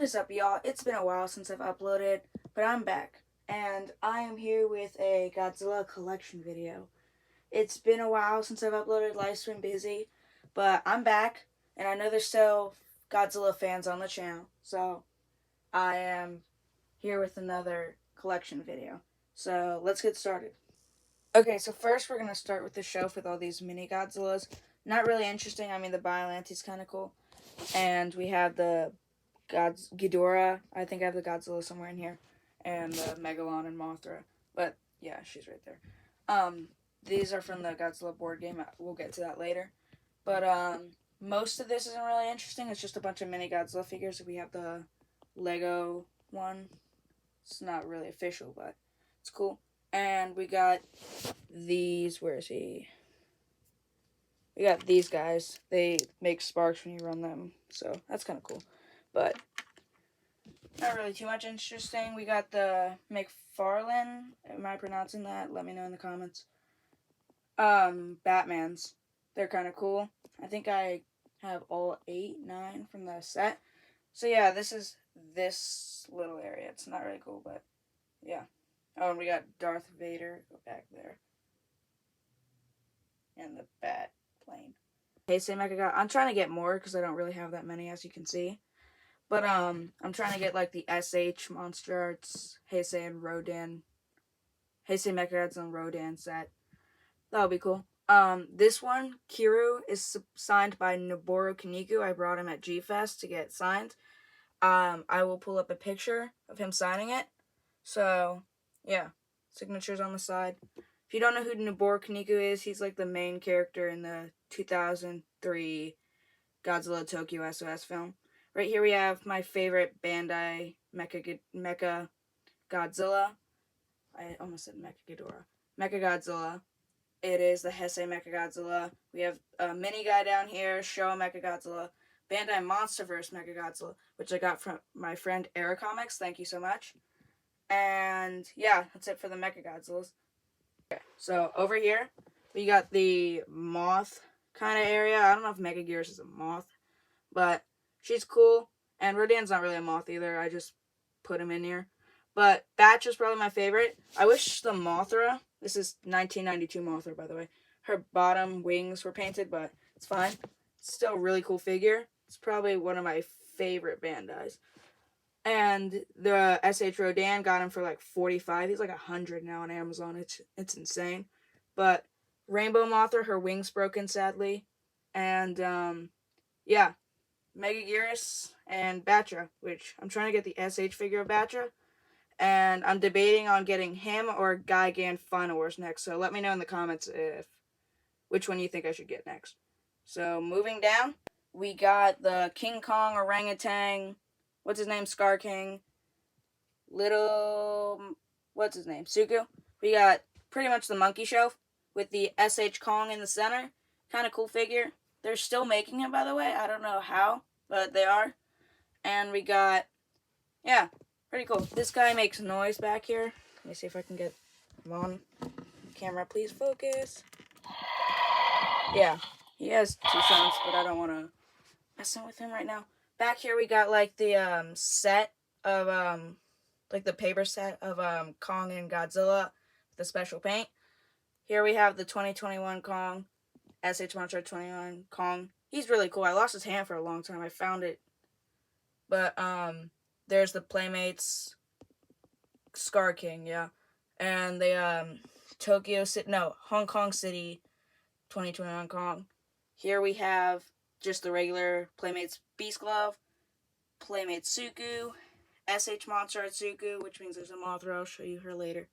What is up, y'all? It's been a while since I've uploaded, but I'm back. And I am here with a Godzilla collection video. It's been a while since I've uploaded, life's been busy, but I'm back, and I know there's still Godzilla fans on the channel, so I am here with another collection video. So let's get started. Okay, so first we're going to start with the shelf with all these mini Godzillas. Not really interesting, I mean the Biolante's kind of cool. And we have the Ghidorah. I think I have the Godzilla somewhere in here, and the Megalon and Mothra. But yeah, she's right there. These are from the Godzilla board game. We'll get to that later. But most of this isn't really interesting. It's just a bunch of mini Godzilla figures. We have the Lego one. It's not really official, but it's cool. And we got these. Where is he? We got these guys. They make sparks when you run them, so that's kind of cool. But not really too much interesting. We got the McFarlane. Am I pronouncing that? Let me know in the comments. Batmans. They're kind of cool. I think I have all 8, 9 from the set. So yeah, this is this little area. It's not really cool, but yeah. Oh, and we got Darth Vader back there. And the Bat plane. Heisei Mecha. I'm trying to get more because I don't really have that many, as you can see. But I'm trying to get like the SH Monster Arts, Heisei and Rodan, Heisei Mechagodzilla and Rodan set. That would be cool. This one, Kiru, is signed by Noboru Kaniku. I brought him at G-Fest to get signed. I will pull up a picture of him signing it. So, yeah, signatures on the side. If you don't know who Noboru Kaniku is, he's like the main character in the 2003 Godzilla Tokyo SOS film. Right here we have my favorite Bandai Mecha Godzilla. I almost said Mecha Ghidorah. Mecha Godzilla. It is the Heisei Mecha Godzilla. We have a mini guy down here, Showa Mecha Godzilla. Bandai Monsterverse Mecha Godzilla, which I got from my friend Era Comics. Thank you so much. And yeah, that's it for the Mecha Godzillas. Okay, so over here, we got the moth kind of area. I don't know if Megagearus is a moth, but she's cool. And Rodan's not really a moth either. I just put him in here. But Batch is probably my favorite. I wish the Mothra, this is 1992 Mothra, by the way, her bottom wings were painted, but it's fine. It's still a really cool figure. It's probably one of my favorite Bandais. And the SH Rodan got him for like 45. He's like 100 now on Amazon. It's insane. But Rainbow Mothra, her wings broken, sadly. And, yeah. Megagearus and Batra, which I'm trying to get the SH figure of Batra. And I'm debating on getting him or Gigan Final Wars next. So let me know in the comments which one you think I should get next. So moving down, we got the King Kong orangutan. What's his name? Scar King. What's his name? Suku. We got pretty much the monkey shelf with the SH Kong in the center. Kind of cool figure. They're still making him, by the way. I don't know how, but they are. And we got, yeah, pretty cool. This guy makes noise back here. Let me see if I can get him on camera. Please focus. Yeah, he has 2 sounds, but I don't want to mess with him right now. Back here we got like the set of like the paper set of Kong and Godzilla, the special paint. Here we have the 2021 Kong, SH Monster 21 Kong. He's really cool. I lost his hand for a long time. I found it. But there's the Playmates Scar King, yeah. And the Hong Kong City 2021 Kong. Here we have just the regular Playmates Beast Glove, Playmates Suku, SH Monster Art Suku, which means there's a Mothra. I'll show you her later.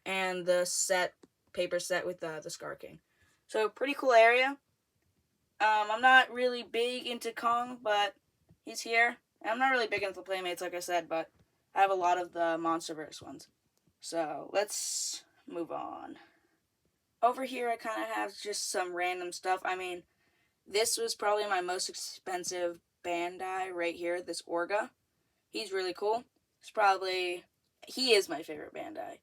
And the paper set with the Scar King. So, pretty cool area. I'm not really big into Kong, but he's here. I'm not really big into the Playmates, like I said, but I have a lot of the Monsterverse ones. So, let's move on. Over here, I kind of have just some random stuff. I mean, this was probably my most expensive Bandai right here, this Orga. He's really cool. He is my favorite Bandai.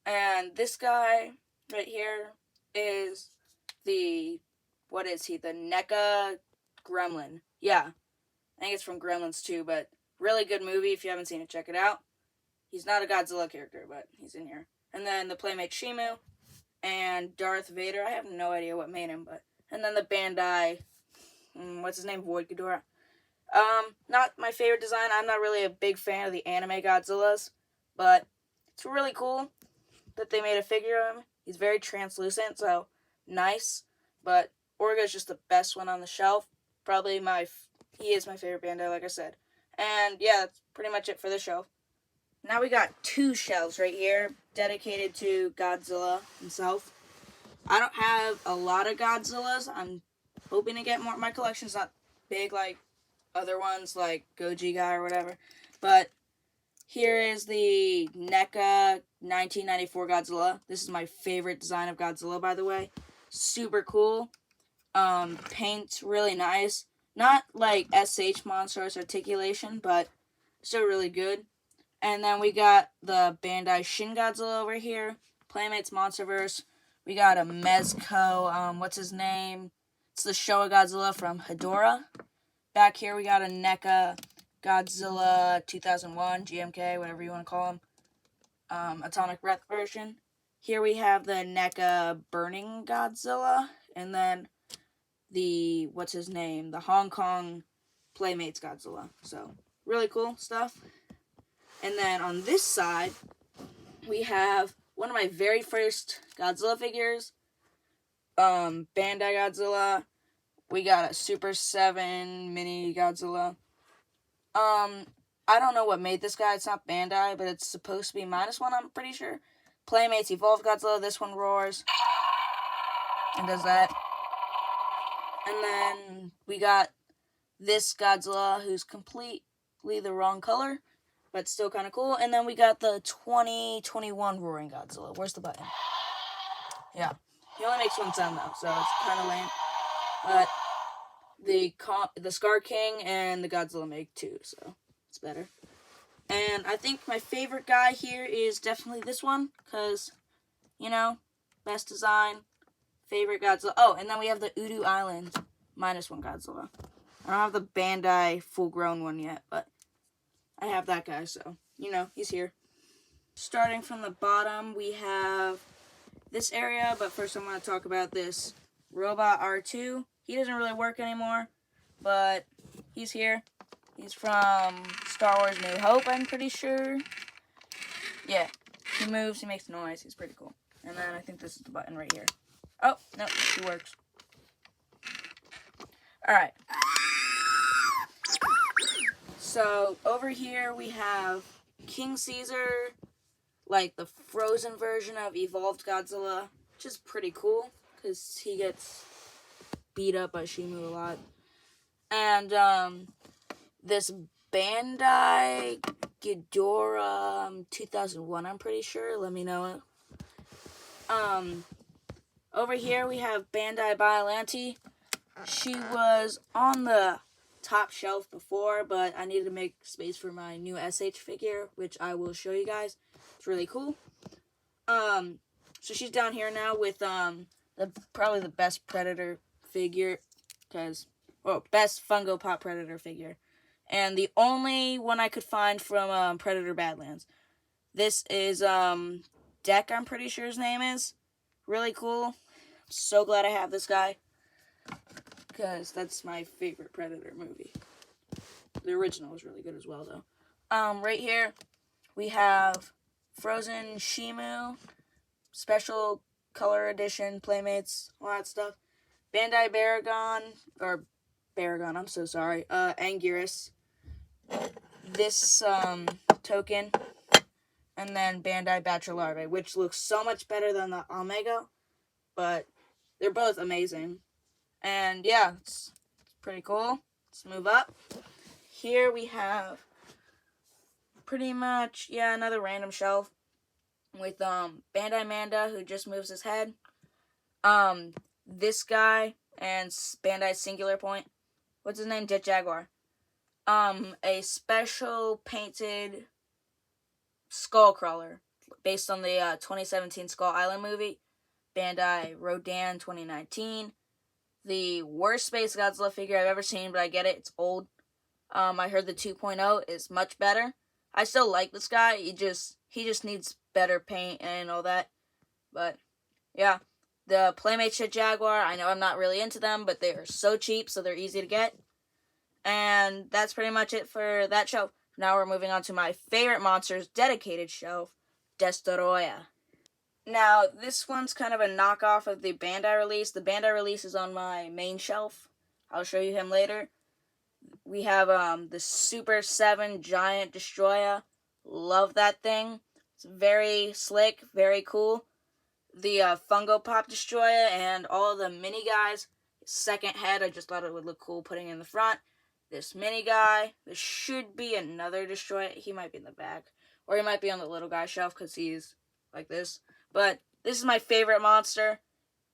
And this guy right here is what is he? The NECA Gremlin. Yeah, I think it's from Gremlins too, but Really good movie. If you haven't seen it, check it out. He's not a Godzilla character, but he's in here. And then the Playmate Shimu and Darth Vader. I have no idea what made him, but... And then the Bandai... what's his name? Void Ghidorah. Not my favorite design. I'm not really a big fan of the anime Godzillas, but it's really cool that they made a figure of him. He's very translucent, so nice. But Orga is just the best one on the shelf. Probably he is my favorite Bandai, like I said. And yeah, that's pretty much it for the shelf. Now we got 2 shelves right here dedicated to Godzilla himself. I don't have a lot of Godzillas. I'm hoping to get more. My collection's not big like other ones, like Goji guy or whatever. But here is the NECA 1994 Godzilla. This is my favorite design of Godzilla, by the way. Super cool. Paint's really nice. Not like SH Monsters articulation, but still really good. And then we got the Bandai Shin Godzilla over here. Playmates Monsterverse. We got a Mezco, what's his name? It's the Showa Godzilla from Hedorah. Back here we got a NECA Godzilla 2001, GMK, whatever you want to call him. Atomic Breath version. Here we have the NECA Burning Godzilla. And then the, what's his name? The Hong Kong Playmates Godzilla. So, really cool stuff. And then on this side, we have one of my very first Godzilla figures. Bandai Godzilla. We got a Super 7 mini Godzilla. I don't know what made this guy. It's not Bandai, but it's supposed to be -1, I'm pretty sure. Playmates Evolved Godzilla. This one roars. And does that. And then we got this Godzilla, who's completely the wrong color, but still kind of cool. And then we got the 2021 Roaring Godzilla. Where's the button? Yeah. He only makes one sound, though, so it's kind of lame. But the Scar King and the Godzilla make 2, so it's better. And I think my favorite guy here is definitely this one, because, you know, best design, favorite Godzilla. Oh, and then we have the Udu Island -1 Godzilla. I don't have the Bandai full-grown one yet, but I have that guy, so, you know, he's here. Starting from the bottom, we have this area, but first I'm going to talk about this Robot R2. He doesn't really work anymore, but he's here. He's from Star Wars New Hope, I'm pretty sure. Yeah, he moves, he makes noise, he's pretty cool. And then I think this is the button right here. Oh, no, he works. Alright. So, over here we have King Caesar, like the frozen version of Evolved Godzilla, which is pretty cool, because he gets beat up by Shimu a lot. And, this Bandai Ghidorah 2001, I'm pretty sure. Let me know. Over here we have Bandai Biollante. She was on the top shelf before, but I needed to make space for my new SH figure, which I will show you guys. It's really cool. So she's down here now with probably the best Predator figure, best Funko Pop Predator figure. And the only one I could find from Predator Badlands. This is Deck, I'm pretty sure his name is. Really cool. So glad I have this guy, because that's my favorite Predator movie. The original is really good as well, though. Right here, we have Frozen Shimu, special color edition, Playmates, all that stuff. Bandai Baragon, I'm so sorry, Anguirus. This token, and then Bandai Bachellarve, which looks so much better than the Omega, but they're both amazing. And yeah, it's pretty cool. Let's move up. Here we have pretty much, another random shelf with Bandai Manda, who just moves his head. This guy and Bandai Singular Point. What's his name? Jet Jaguar. A special painted Skullcrawler based on the 2017 Skull Island movie. Bandai Rodan 2019. The worst Space Godzilla figure I've ever seen, but I get it. It's old. I heard the 2.0 is much better. I still like this guy. He just needs better paint and all that. But yeah, the Playmates Shit Jaguar. I know I'm not really into them, but they are so cheap, so they're easy to get. And that's pretty much it for that shelf. Now we're moving on to my favorite monsters dedicated shelf, Destoroyah. Now, this one's kind of a knockoff of the Bandai release. The Bandai release is on my main shelf. I'll show you him later. We have the Super 7 Giant Destroyer. Love that thing. It's very slick, very cool. The Fungo Pop Destroyer and all of the mini guys. Second head, I just thought it would look cool putting in the front. This mini guy. There should be another Destroyer. He might be in the back. Or he might be on the little guy shelf because he's like this. But this is my favorite monster.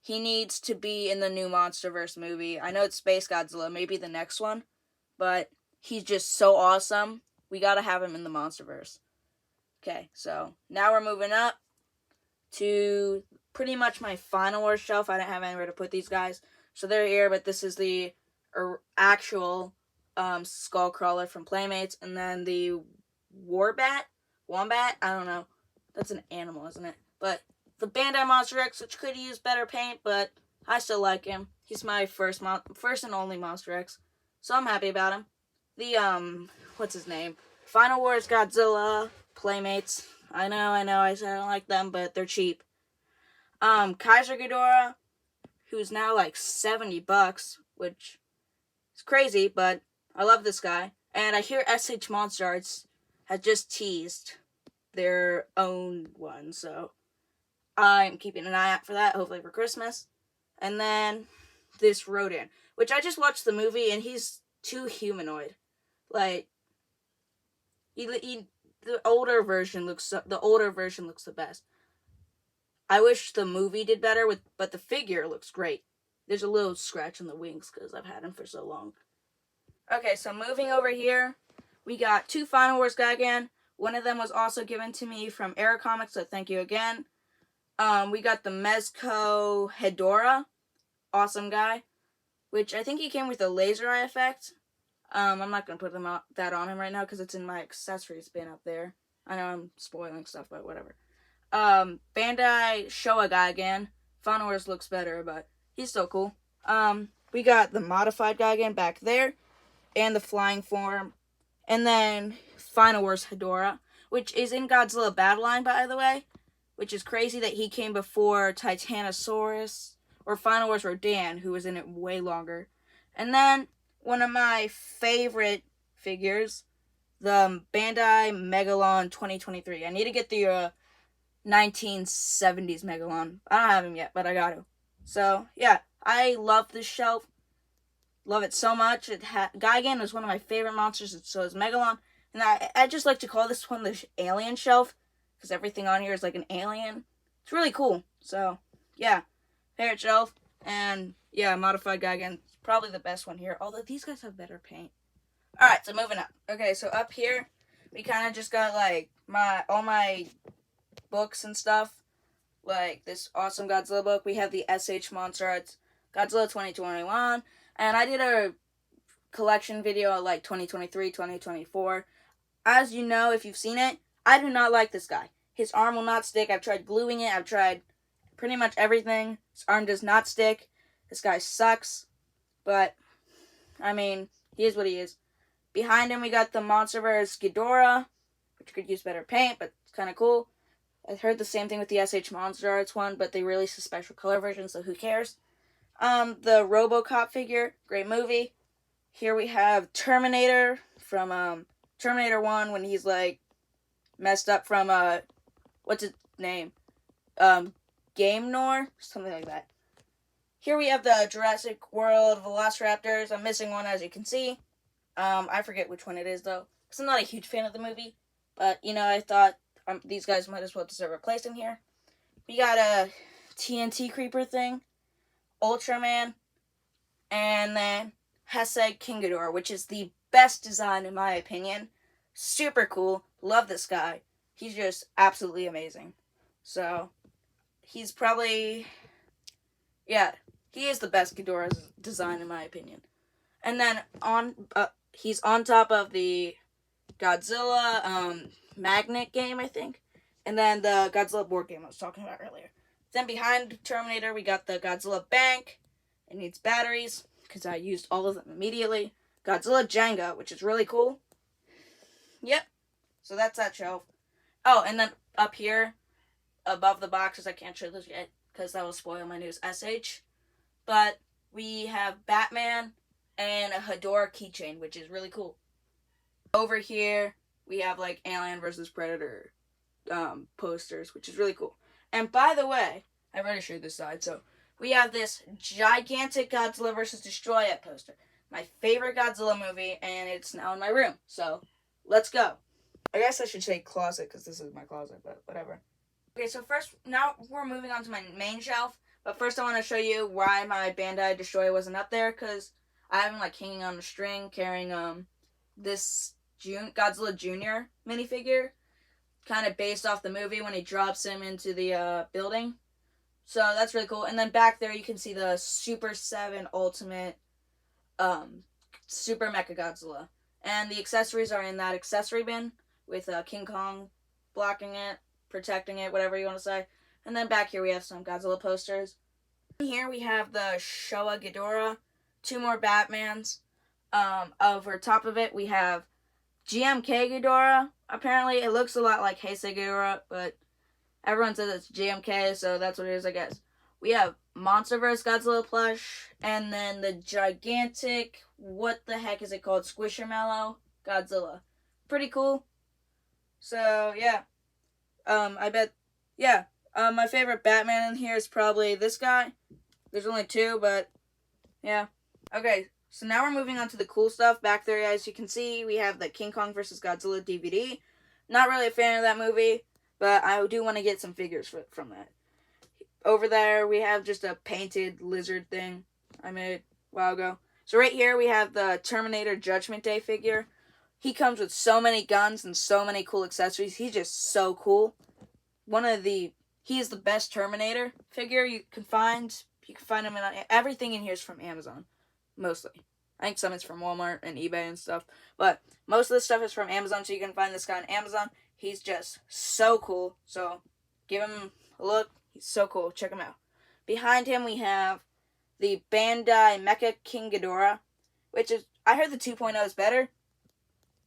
He needs to be in the new MonsterVerse movie. I know it's Space Godzilla, maybe the next one. But he's just so awesome. We gotta have him in the MonsterVerse. Okay, so now we're moving up to pretty much my Final Wars shelf. I didn't have anywhere to put these guys. So they're here, but this is the actual Skullcrawler from Playmates. And then the Wombat, I don't know. That's an animal, isn't it? But the Bandai Monster X, which could use better paint, but I still like him. He's my first and only Monster X, so I'm happy about him. The, what's his name? Final Wars Godzilla, Playmates. I know, I said I don't like them, but they're cheap. Kaiser Ghidorah, who's now like $70, which is crazy, but I love this guy. And I hear SH Monster Arts has just teased their own one, so I'm keeping an eye out for that, hopefully for Christmas. And then this Rodan, which I just watched the movie, and he's too humanoid. Like, the older version looks the best. I wish the movie did better but the figure looks great. There's a little scratch on the wings because I've had him for so long. Okay, so moving over here, we got two Final Wars Gigan. One of them was also given to me from Era Comics, so thank you again. We got the Mezco Hedorah. Awesome guy. Which I think he came with a laser eye effect. I'm not going to put that on him right now because it's in my accessories bin up there. I know I'm spoiling stuff, but whatever. Bandai Showa guy again. Final Wars looks better, but he's still cool. We got the modified guy again back there. And the flying form. And then Final Wars Hedorah, which is in Godzilla Battle Line, by the way. Which is crazy that he came before Titanosaurus or Final Wars Rodan, who was in it way longer. And then one of my favorite figures, the Bandai Megalon 2023. I need to get the 1970s Megalon. I don't have him yet, but I got to. So, yeah, I love this shelf. Love it so much. Gigan is one of my favorite monsters, and so is Megalon. And I just like to call this one the alien shelf, because everything on here is like an alien. It's really cool. So, yeah, favorite shelf. And, yeah, modified Gigan. Probably the best one here, although these guys have better paint. Alright, so moving up. Okay, so up here, we kind of just got, like, all my books and stuff. Like, this awesome Godzilla book. We have the SH Monster Arts Godzilla 2021. And I did a collection video, like, 2023, 2024. As you know, if you've seen it, I do not like this guy. His arm will not stick. I've tried gluing it. I've tried pretty much everything. His arm does not stick. This guy sucks. But, I mean, he is what he is. Behind him, we got the MonsterVerse Ghidorah, which could use better paint, but it's kind of cool. I heard the same thing with the SH Monster Arts one, but they released a special color version, so who cares? The RoboCop figure, great movie. Here we have Terminator from Terminator 1 when he's, like, messed up from, what's his name? Gamnor? Something like that. Here we have the Jurassic World Velociraptors. I'm missing one, as you can see. I forget which one it is, though, because I'm not a huge fan of the movie. But, you know, I thought these guys might as well deserve a place in here. We got a TNT Creeper thing, Ultraman, and then Heisei King Ghidorah, which is the best design in my opinion. Super cool. Love this guy. He's just absolutely amazing. So, he's probably... yeah, he is the best Ghidorah design in my opinion. And then he's on top of the Godzilla magnet game, I think. And then the Godzilla board game I was talking about earlier. Then behind Terminator, we got the Godzilla bank. It needs batteries, because I used all of them immediately. Godzilla Jenga, which is really cool. Yep. So that's that shelf. Oh, and then up here, above the boxes, I can't show this yet, because that will spoil my news SH. But we have Batman and a Hedorah keychain, which is really cool. Over here, we have like Alien vs. Predator posters, which is really cool. And by the way, I've already showed this side, so we have this gigantic Godzilla vs. Destroyer poster. My favorite Godzilla movie, and it's now in my room. So, let's go. I guess I should say closet, because this is my closet, but whatever. Okay, so first, now we're moving on to my main shelf. But first I want to show you why my Bandai Destroyer wasn't up there, because I have him like hanging on a string, carrying this Godzilla Jr. minifigure, kind of based off the movie when he drops him into the building. So that's really cool. And then back there you can see the Super 7 Ultimate Super Mecha Godzilla. And the accessories are in that accessory bin with King Kong blocking it, protecting it, whatever you want to say. And then back here we have some Godzilla posters. Here we have the Showa Ghidorah, 2 more Batmans. Over top of it we have GMK Ghidorah. Apparently it looks a lot like Heisei Ghidorah, but everyone says it's GMK, so that's what it is, I guess. We have Monsterverse Godzilla plush, and then the gigantic, what the heck is it called, Squishamallow Godzilla. Pretty cool. So, yeah. My favorite Batman in here is probably this guy. There's only 2, but, yeah. Okay, so now we're moving on to the cool stuff. Back there, as you can see, we have the King Kong vs. Godzilla DVD. Not really a fan of that movie, but I do want to get some figures from that. Over there, we have just a painted lizard thing I made a while ago. So right here, we have the Terminator Judgment Day figure. He comes with so many guns and so many cool accessories. He's just so cool. He is the best Terminator figure you can find. You can find him in everything in here is from Amazon, mostly. I think some is from Walmart and eBay and stuff, but most of the stuff is from Amazon, so you can find this guy on Amazon. He's just so cool, so give him a look. He's so cool. Check him out. Behind him, we have the Bandai Mecha King Ghidorah, which is, I heard the 2.0 is better.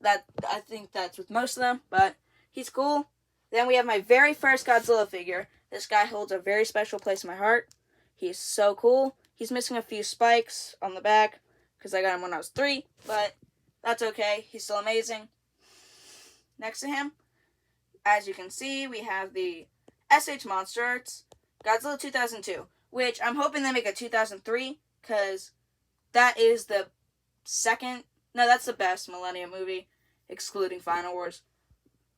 I think that's with most of them, but he's cool. Then we have my very first Godzilla figure. This guy holds a very special place in my heart. He's so cool. He's missing a few spikes on the back, because I got him when I was 3, but that's okay. He's still amazing. Next to him, as you can see, we have the SH Monster Arts Godzilla 2002, which I'm hoping they make a 2003, because that is the that's the best Millennium movie, excluding Final Wars,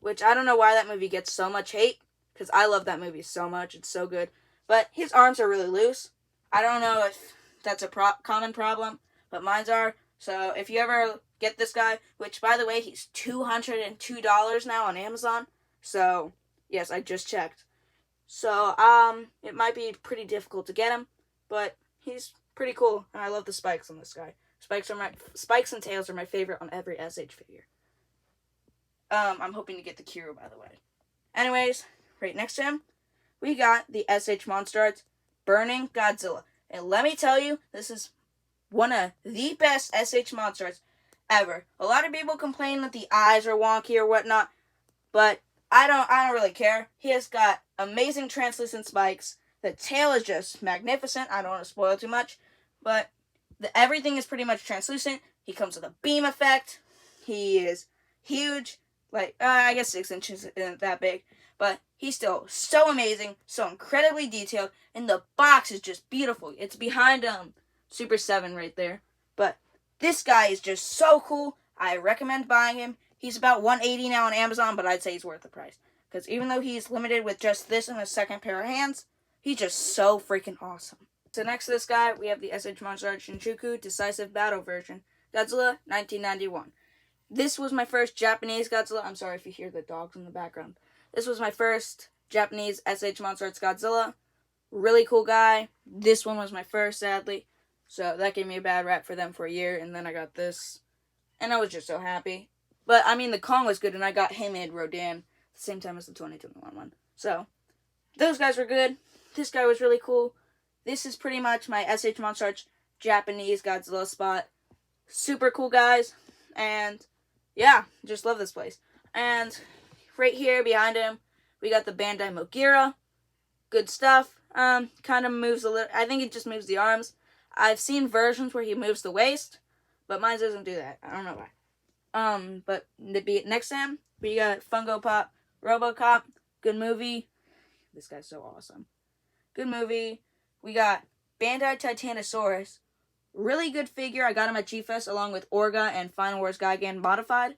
which I don't know why that movie gets so much hate, because I love that movie so much. It's so good. But his arms are really loose. I don't know if that's a common problem, but mine's are. So if you ever get this guy, which by the way, he's $202 now on Amazon. So yes, I just checked. So it might be pretty difficult to get him, but he's pretty cool, and I love the spikes on this guy. Spikes and tails are my favorite on every SH figure. I'm hoping to get the Kiro, by the way. Anyways, right next to him, we got the SH Monster Arts Burning Godzilla. And let me tell you, this is one of the best SH Monster Arts ever. A lot of people complain that the eyes are wonky or whatnot, but I don't really care. He has got amazing translucent spikes. The tail is just magnificent. I don't want to spoil too much, but everything is pretty much translucent. He comes with a beam effect. He is huge. I guess 6 inches isn't that big, but he's still so amazing, so incredibly detailed, and the box is just beautiful. It's behind Super 7 right there, but this guy is just so cool. I recommend buying him. He's about $180 now on Amazon, but I'd say he's worth the price, because even though he's limited with just this and a second pair of hands, he's just so freaking awesome. So next to this guy, we have the SH Monster Arts Shinjuku Decisive Battle version, Godzilla 1991. This was my first Japanese Godzilla. I'm sorry if you hear the dogs in the background. This was my first Japanese SH Monster Arts Godzilla. Really cool guy. This one was my first, sadly. So that gave me a bad rap for them for a year. And then I got this. and I was just so happy. But I mean, the Kong was good, and I got him and Rodan at the same time as the 2021 one. So those guys were good. This guy was really cool. This is pretty much my SH Monster Arch Japanese Godzilla spot. Super cool guys, and yeah, just love this place. And right here behind him, we got the Bandai Mogira. Good stuff. Kind of moves a little. I think it just moves the arms. I've seen versions where he moves the waist, but mine doesn't do that. I don't know why. But next to him, we got Funko Pop, RoboCop. Good movie. This guy's so awesome. Good movie. We got Bandai Titanosaurus. Really good figure. I got him at G-Fest along with Orga and Final Wars Gigan modified.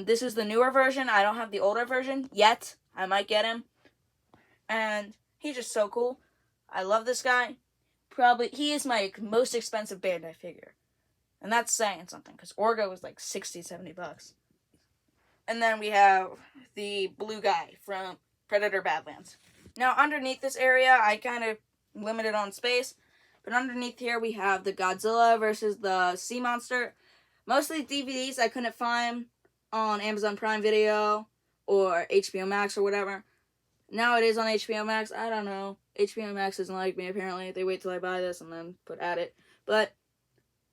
This is the newer version. I don't have the older version yet. I might get him. And he's just so cool. I love this guy. Probably, he is my most expensive Bandai figure. And that's saying something, because Orga was like 60, 70 bucks. And then we have the blue guy from Predator Badlands. Now, underneath this area, I kind of limited on space. But underneath here, we have the Godzilla versus the Sea Monster. Most of the DVDs I couldn't find on Amazon Prime Video or HBO Max or whatever. Now it is on HBO Max. I don't know. HBO Max doesn't like me, apparently. They wait till I buy this and then put at it. But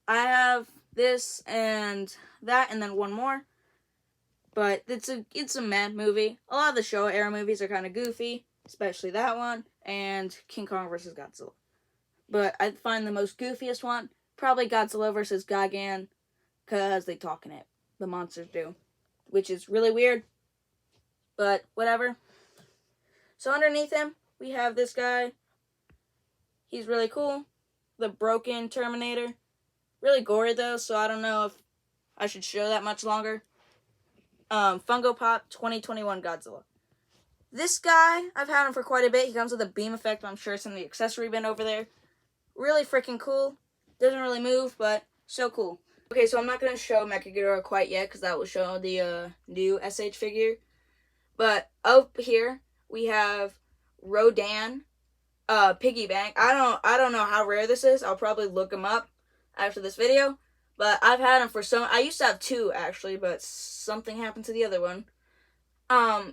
I have this and that and then one more. But it's a mad movie. A lot of the Showa era movies are kind of goofy, especially that one and King Kong vs. Godzilla. But I find the most goofiest one probably Godzilla vs. Gigan, because they talk in it. The monsters do, which is really weird. But whatever. So underneath him, we have this guy. He's really cool. The broken Terminator. Really gory though, so I don't know if I should show that much longer. Funko Pop 2021 Godzilla. This guy, I've had him for quite a bit. He comes with a beam effect. I'm sure it's in the accessory bin over there. Really freaking cool. Doesn't really move, but so cool. Okay, so I'm not going to show Mechaghidorah quite yet, because that will show the new SH figure. But up here, we have Rodan, Piggy Bank. I don't know how rare this is. I'll probably look him up after this video. But I've had him for I used to have two, actually, but something happened to the other one.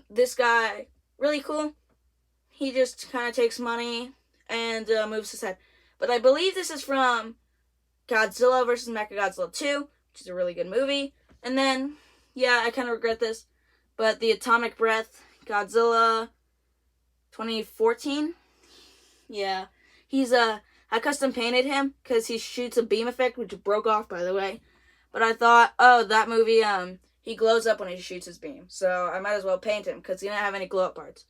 This guy, really cool. He just kind of takes money and moves his head. But I believe this is from Godzilla vs. Mechagodzilla 2, which is a really good movie. And then, yeah, I kind of regret this, but the Atomic Breath Godzilla 2014. Yeah, he's I custom painted him because he shoots a beam effect, which broke off, by the way. But I thought, oh, that movie, he glows up when he shoots his beam, so I might as well paint him because he didn't have any glow up parts.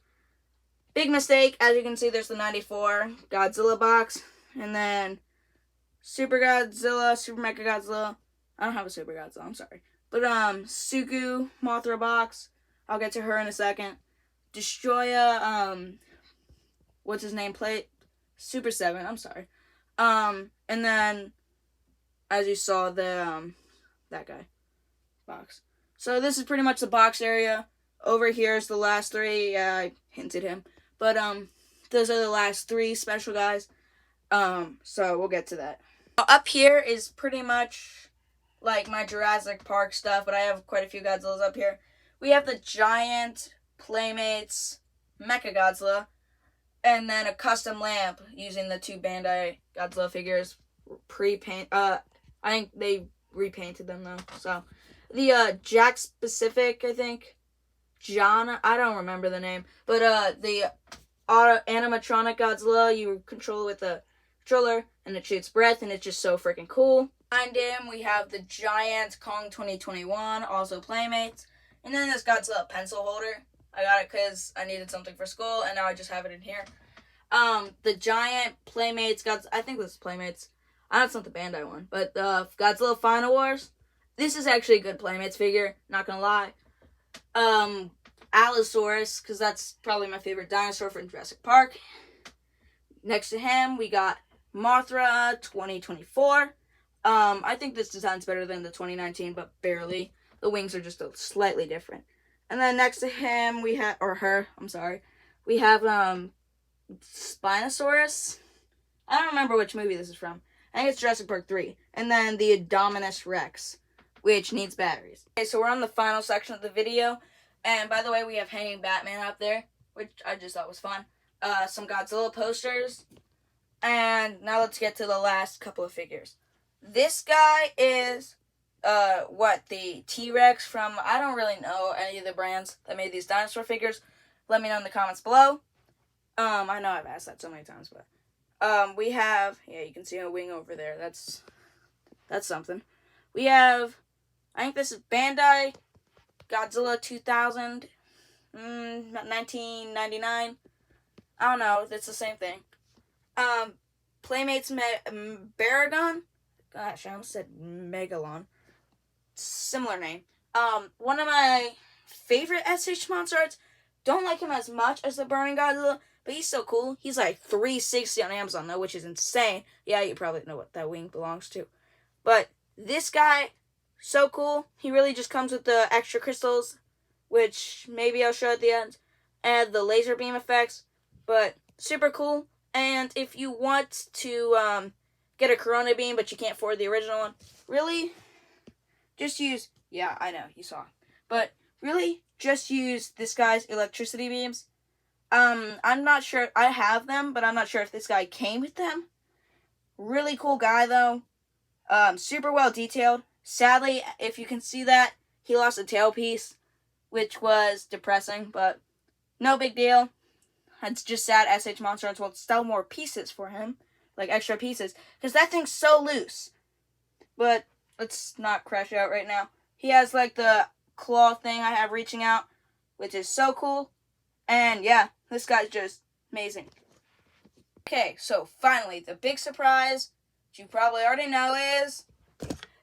Big mistake. As you can see, there's the 94 Godzilla box. And then Super Godzilla, Super Mecha Godzilla. I don't have a Super Godzilla, I'm sorry. But Suku Mothra box. I'll get to her in a second. Destroya, what's his name? Super 7, I'm sorry. And then as you saw the that guy box. So this is pretty much the box area. Over here is the last three. Yeah, I hinted him. But those are the last three special guys. So we'll get to that. Up here is pretty much like my Jurassic Park stuff, but I have quite a few Godzillas up here. We have the giant Playmates Mecha Godzilla, and then a custom lamp using the two Bandai Godzilla figures pre-paint. I think they repainted them though. So the Jack Specific, I think. John, I don't remember the name, but the animatronic Godzilla you control with a controller, and it shoots breath, and it's just so freaking cool. Behind him, we have the giant Kong 2021, also Playmates, and then this Godzilla pencil holder. I got it because I needed something for school, and now I just have it in here. The giant Playmates, I think this is Playmates. I know it's not the Bandai one, but the Godzilla Final Wars. This is actually a good Playmates figure, not gonna lie. Allosaurus, because that's probably my favorite dinosaur from Jurassic Park. Next to him, we got Mothra 2024. I think this design's better than the 2019, but barely. The wings are just slightly different. And then next to him, we have, or her, I'm sorry, we have Spinosaurus. I don't remember which movie this is from. I think it's Jurassic Park 3. And then the Indominus Rex. which needs batteries. Okay, so we're on the final section of the video. And by the way, we have hanging Batman up there, which I just thought was fun. Some Godzilla posters. And now let's get to the last couple of figures. This guy is, the T-Rex from, I don't really know any of the brands that made these dinosaur figures. Let me know in the comments below. I know I've asked that so many times, but, we have, yeah, you can see a wing over there. That's something. We have, I think this is Bandai Godzilla 2000, 1999. I don't know, it's the same thing. Playmates Baragon. Gosh, I almost said Megalon. Similar name. One of my favorite SH monster arts. Don't like him as much as the Burning Godzilla, but he's so cool. He's like $360 on Amazon though, which is insane. Yeah, you probably know what that wing belongs to. But this guy, so cool. He really just comes with the extra crystals, which maybe I'll show at the end, and the laser beam effects. But super cool. And if you want to get a Corona beam, but you can't afford the original one, really, just use, yeah, I know, you saw. But really, just use this guy's electricity beams. I'm not sure, I have them, but I'm not sure if this guy came with them. Really cool guy, though. Super well detailed. Sadly, if you can see that, he lost a tailpiece, which was depressing, but no big deal. It's just sad SH Monster Arts will sell more pieces for him, like extra pieces, because that thing's so loose. But let's not crash out right now. He has like the claw thing I have reaching out, which is so cool. And yeah, this guy's just amazing. Okay, so finally, the big surprise, which you probably already know, is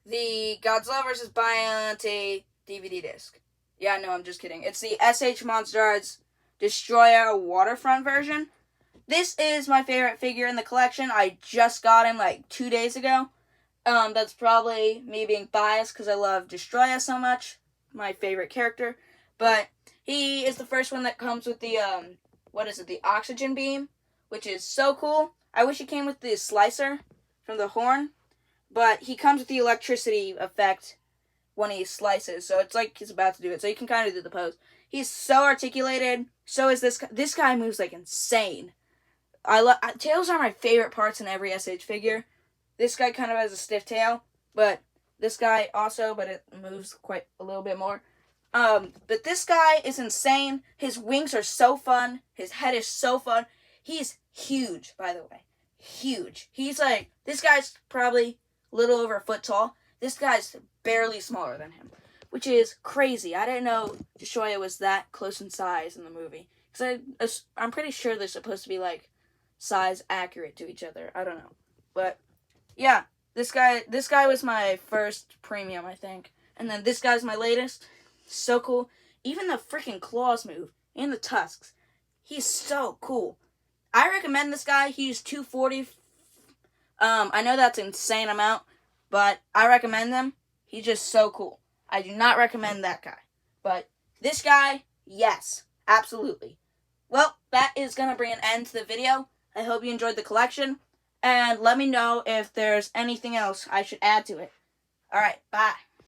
the Godzilla vs. Bionte DVD disc. Yeah, no, I'm just kidding. It's the SH Monster Arts Destroyer Waterfront version. This is my favorite figure in the collection. I just got him like 2 days ago. That's probably me being biased because I love Destroyer so much. My favorite character. But he is the first one that comes with the, the oxygen beam, which is so cool. I wish he came with the slicer from the horn, but he comes with the electricity effect when he slices, so it's like he's about to do it, so you can kind of do the pose. He's so articulated. So is this guy. This guy moves like insane. Tails are my favorite parts in every SH figure. This guy kind of has a stiff tail, but this guy also, but it moves quite a little bit more. But this guy is insane. His wings are so fun. His head is so fun. He's huge, by the way. Huge. He's like, this guy's probably a little over a foot tall. This guy's barely smaller than him, which is crazy. I didn't know Destroyer was that close in size in the movie. Because I'm pretty sure they're supposed to be, like, size accurate to each other. I don't know. But, yeah, this guy was my first premium, I think. And then this guy's my latest. So cool. Even the freaking claws move. And the tusks. He's so cool. I recommend this guy. He's $240. I know that's an insane amount, but I recommend him. He's just so cool. I do not recommend that guy. But this guy, yes, absolutely. Well, that is going to bring an end to the video. I hope you enjoyed the collection. And let me know if there's anything else I should add to it. Alright, bye.